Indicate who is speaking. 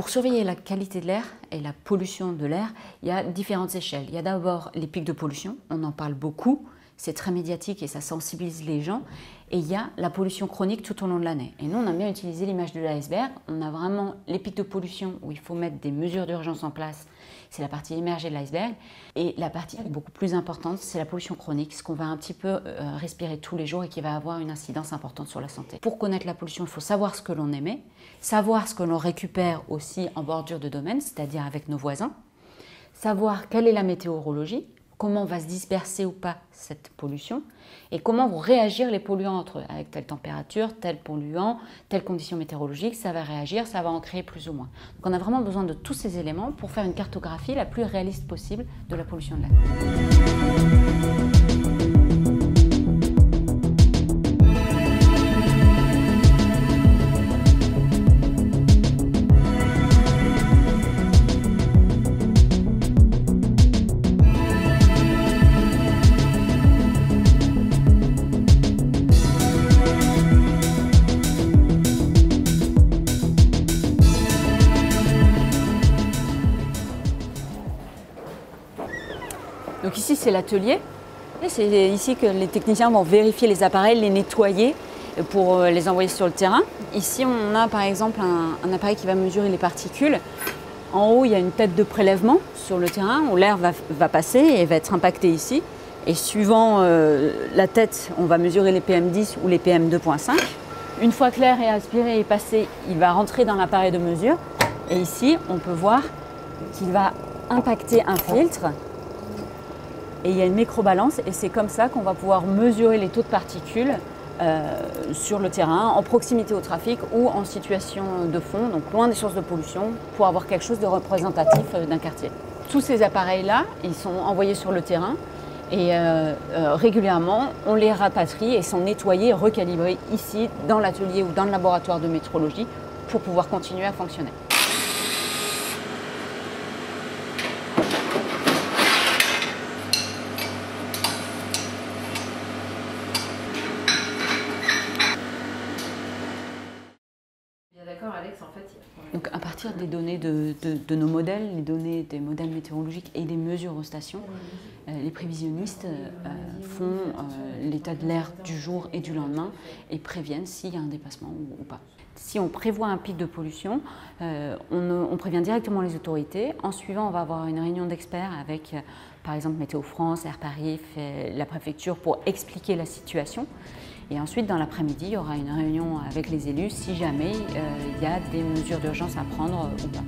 Speaker 1: Pour surveiller la qualité de l'air et la pollution de l'air, il y a différentes échelles. Il y a d'abord les pics de pollution, on en parle beaucoup, c'est très médiatique et ça sensibilise les gens. Et il y a la pollution chronique tout au long de l'année. Et nous, on a bien utilisé l'image de l'iceberg. On a vraiment les pics de pollution où il faut mettre des mesures d'urgence en place. C'est la partie émergée de l'iceberg. Et la partie beaucoup plus importante, c'est la pollution chronique, ce qu'on va un petit peu respirer tous les jours et qui va avoir une incidence importante sur la santé. Pour connaître la pollution, il faut savoir ce que l'on émet, savoir ce que l'on récupère aussi en bordure de domaine, c'est-à-dire avec nos voisins, savoir quelle est la météorologie, comment va se disperser ou pas cette pollution et comment vont réagir les polluants entre eux. Avec telle température, tel polluant, telle condition météorologique, ça va réagir, ça va en créer plus ou moins. Donc on a vraiment besoin de tous ces éléments pour faire une cartographie la plus réaliste possible de la pollution de l'air. Donc ici c'est l'atelier, c'est ici que les techniciens vont vérifier les appareils, les nettoyer pour les envoyer sur le terrain. Ici on a par exemple un appareil qui va mesurer les particules. En haut il y a une tête de prélèvement sur le terrain où l'air va passer et va être impacté ici. Et suivant la tête, on va mesurer les PM10 ou les PM2.5. Une fois que l'air est aspiré et passé, il va rentrer dans l'appareil de mesure. Et ici on peut voir qu'il va impacter un filtre. Et il y a une microbalance et c'est comme ça qu'on va pouvoir mesurer les taux de particules sur le terrain, en proximité au trafic ou en situation de fond, donc loin des sources de pollution, pour avoir quelque chose de représentatif d'un quartier. Tous ces appareils-là, ils sont envoyés sur le terrain et régulièrement, on les rapatrie et sont nettoyés et recalibrés ici, dans l'atelier ou dans le laboratoire de métrologie, pour pouvoir continuer à fonctionner. Donc à partir des données de nos modèles, les données des modèles météorologiques et des mesures aux stations, les prévisionnistes font l'état de l'air du jour et du lendemain et préviennent s'il y a un dépassement ou pas. Si on prévoit un pic de pollution, on prévient directement les autorités. En suivant, on va avoir une réunion d'experts avec par exemple Météo France, Air Paris, la préfecture pour expliquer la situation. Et ensuite, dans l'après-midi, il y aura une réunion avec les élus si jamais il y a des mesures d'urgence à prendre ou pas.